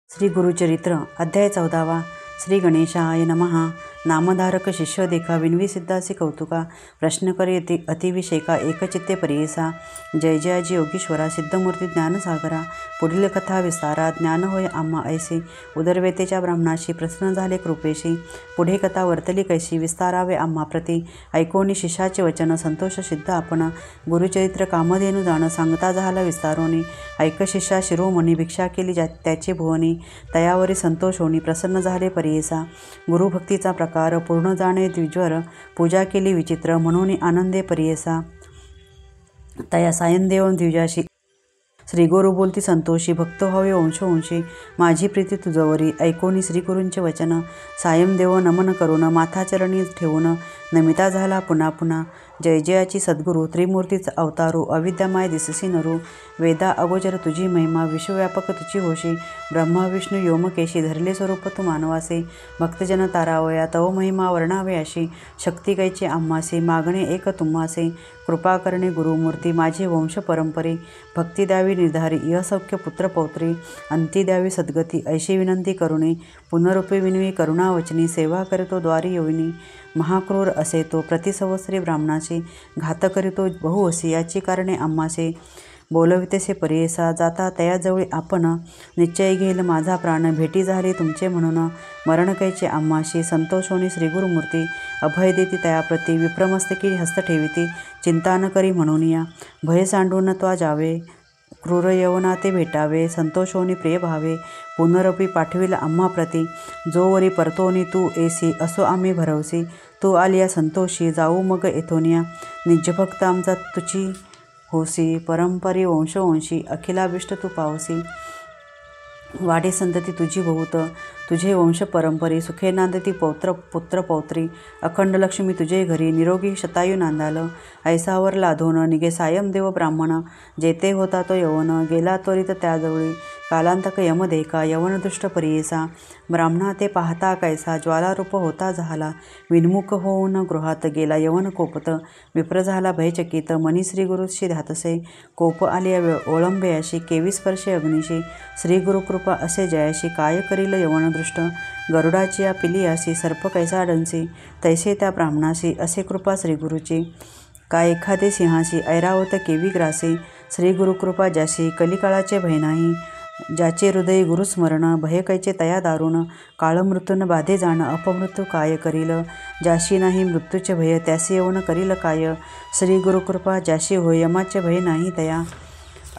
श्री गुरुचरित्र अध्याय 14 श्री गणेशाय नमः। नामधारक शिष्य देखा विनवी सिद्धासी कौतुका प्रश्न करे अतिविषेका एकचित्ते परियेसा। जय जयाजी योगीश्वरा सिद्धमूर्ती ज्ञानसागरा। पुढील कथा विस्तारा ज्ञान होय आम्हा ऐसे उदरवेतेच्या ब्राह्मणाशी प्रसन्न झाले कृपेशी। पुढे कथा वर्तली कैशी विस्तारावे आम्हा प्रती ऐकोनी शिष्याचे वचन संतोष सिद्ध आपण। गुरुचरित्र कामधेनु जाण सांगता झाला विस्तारोनी ऐक शिष्या शिरोमणी भिक्षा केली त्याचे भुवनी तयावरी संतोष होणी प्रसन्न झाले परियेसा। गुरुभक्तीचा प्रकार पूर्ण जाणे द्विज्वर पूजा केली विचित्र म्हणून आनंदे परियेसा। तया सायनदेव द्विजाशी श्री गुरु बोलती संतोषी भक्त व्हावे वंशवंशी माझी प्रीती तुझवरी ऐकोनी श्री गुरूंचे वचन। सायमदेव नमन करून माथाचरणी ठेवून नमिता झाला पुन्हा पुन्हा। जय जयाची सद्गुरु त्रिमूर्तीच अवतारू अविद्यामाय दिससी नरू। वेदा अगोचर तुझी महिमा विश्वव्यापक तुझी होशी ब्रह्मा विष्णू योमकेशी धरले स्वरूप तू मानवासे। भक्तजन तारावया तव महिमा वर्णावे अशी शक्ती कैची आम्हासे मागणे एक तुम्हासे। कृपा करणे गुरुमूर्ती माझे वंश परंपरे भक्ती द्यावी निर्धारी यसौख्य पुत्र पौत्री अंती द्यावी सद्गती ऐशी विनंती करुणे। पुनरुपे विनवी करुणावचनी सेवा करतो द्वारी योविनी। महाक्रूर असे तो प्रतिसंवत्सरी ब्राह्मणाशी घात करीतो बहुवसी याची कारणे आम्हासे। बोलवितेसे परियेसा जाता तयाजवळी आपण निश्चय घेईल माझा प्राण भेटी झाली तुमचे म्हणून। मरण कैचे आम्हाशी संतोषोनी श्री गुरुमूर्ती अभय देती तयाप्रती विप्रमस्तकी हस्त ठेविती चिंता न करी म्हणून या। भय सांडून त्वा जावे क्रूर यवना ते भेटावे संतोषोनी प्रिय भावे। पुनरपी पाठविल आम्हा प्रती जोवरी परतोनी तू एसी असो आम्ही भरवसी। तू आलिया संतोषी जाऊ मग येथोनिया निजभक्त आमचा तुची होसी परंपरी वंशवंशी अखिलाभिष्ट तू पावसी। वाढे संतती तुझी बहुत तुझे वंश परंपरी सुखे नांदती पौत्र पुत्र पौत्री अखंड लक्ष्मी तुझे घरी निरोगी शतायू नांदाल। ऐसावर लाधोन निघे सायमदेव ब्राह्मण जेते होता तो यवन गेला त्वरित त्याजवळी कालांतक यमदेखा यवनदुष्ट परियेसा। ब्राह्मणा ते पाहता कैसा ज्वालारूप होता झाला विन्मुख होऊन गृहात गेला यवन कोपत। विप्र झाला भयचकित मनी श्री गुरुशी ध्यातसे कोप आलिया ओळंबयाशी केवी स्पर्शे अग्निशी। श्री गुरुकृपा असे जयाशी काय करील यवनदृष्ट गरुडाची या पिलियासी सर्प कैसा डंसी तैसे त्या ब्राह्मणाशी असे कृपा श्रीगुरुची। काय एखादे सिंहासी ऐरावत केवी ग्रासी श्री गुरुकृपा ज्याशी कलिकाळाचे भय नाही। ज्याचे हृदय गुरुस्मरण भय कैचे तया दारुण काळ मृत्यून बाधे जाण अपमृत्यू काय करील। ज्याशी नाही मृत्यूचे भय त्यासी येऊन करील काय श्री गुरुकृपा ज्याशी होय यमाचे भय नाही तया।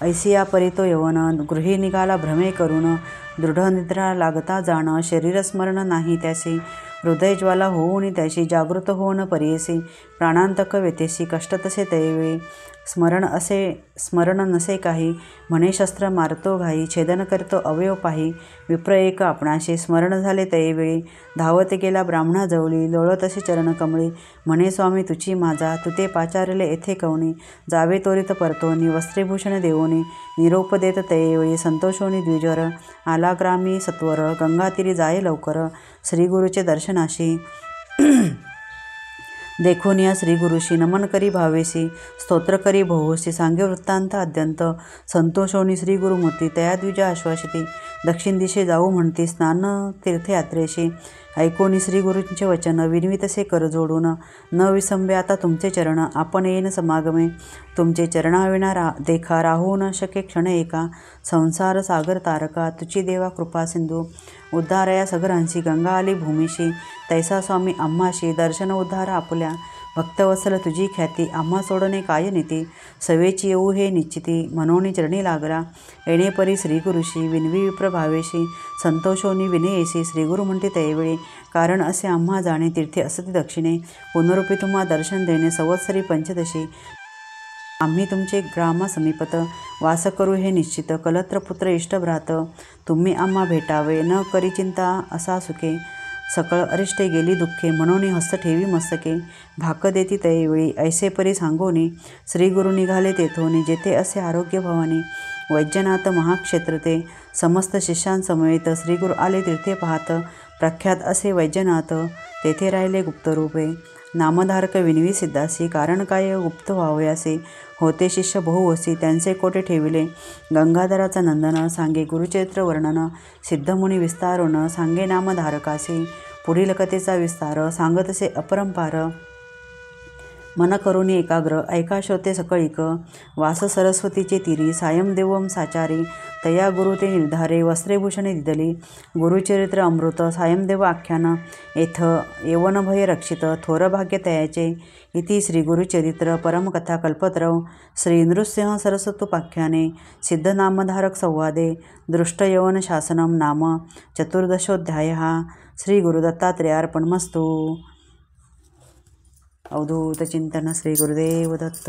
ऐसिया परितो यवन गृही निघाला भ्रमे करून दृढ निद्रा लागता जाण शरीरस्मरण नाही त्यासी। हृदय ज्वाला होऊन त्याशी जागृत होऊन परियेसी प्राणांतक व्यतेसी कष्ट तसे तैवेळी। स्मरण नसे काही म्हणे शस्त्र मारतो घाई छेदन करतो अवयव पाही। विप्र एक आपणाशी स्मरण झाले तैवेळी धावत गेला ब्राह्मणाजवळी लोळतसे चरण कमळी म्हणे स्वामी तुची माझा तू ते पाचारले येथे कवणी। जावे त्वरित परतोनी वस्त्रेभूषण देवोनी निरोप देत तैवेळी संतोषोनी द्विजवर आला ग्रामी सत्वर गंगातीरी जाये लवकर श्री गुरुचे दर्शनाशी। देखून या श्री गुरुशी नमन करी भावेसी स्तोत्र करी बहुसी सांगे वृत्तांत अद्यंत संतोषोनी श्री गुरुमूर्ती तया द्विजा आश्वासिती। दक्षिण दिशे जाऊ म्हणती स्नान तीर्थयात्रेशी ऐकोनी श्री गुरूंचे वचन विनवितसे कर जोडून न विसंबे आता तुमचे चरण आपण येईन समागमे। तुमचे चरणाविना देखा राहू न शके क्षण एका संसार सागर तारका तुची देवा कृपा सिंधू। उद्धारया सगरांशी गंगा आली भूमीशी तैसा स्वामी आम्हाशी दर्शन उद्धार आपुल्या। भक्तवत्सल तुझी ख्याती आम्हा सोडणे काय नीती सवेची येऊ हे निश्चिती म्हणून चरणी लागला। येणे परी श्री गुरुशी विनवी विप्र भावेशी संतोषोनी विनयेसी श्री गुरु म्हणते तैवेळी कारण असे आम्हा जाणे तीर्थे असती दक्षिणे पुनरुपी तुम्हा दर्शन देणे संवत्सरी पंचदशी। आम्ही तुमचे ग्रामा समीपत वास करू हे निश्चित कलत्रपुत्र इष्टभ्रात तुम्ही आम्हा भेटावे न करी चिंता असा सुखे। सकळ अरिष्टे गेली दुःखे म्हणून हस्त ठेवी मस्तके भाक देती तैवेळी ऐसे परी सांगोनी श्री गुरु निघाले तेथोनी जेथे असे आरोग्य भवानी। वैद्यनाथ महाक्षेत्र ते समस्त शिष्यांसमवेत श्रीगुरु आले तीर्थे पाहत प्रख्यात असे वैद्यनाथ तेथे राहिले गुप्तरूपे। नामधारक विनवी सिद्धासी कारण काय गुप्त व्हावयासे होते शिष्य बहुवसी त्यांचे कोटे ठेविले गंगाधराचा नंदन सांगे गुरुचरित्र वर्णन सिद्धमुनी विस्तारून सांगे नामधारकासी पुढील कथेचा विस्तार सांगतसे अपरंपार मन करुणी एकाग्र ऐका श्रोते सकळीक वास सरस्वतीचे तिरी सायं देवम साचारी तया गुरु ते निर्धारे वस्त्रेभूषणे दिदली गुरुचरित्र अमृत सायंदेव आख्यान येथ यवनभय रक्षित थोर भाग्य तयाचे इति श्री गुरुचरित्र परमकथा कल्पत्रव श्री नृसिंह सरस्वतोपाख्याने सिद्धनामधारक संवादे दृष्टयवन शासनम नाम चतुर्दशोऽध्यायः श्री गुरुदत्तात्रेयार्पणमस्तु. अवधूत चिंतन श्री गुरुदेव दत्त.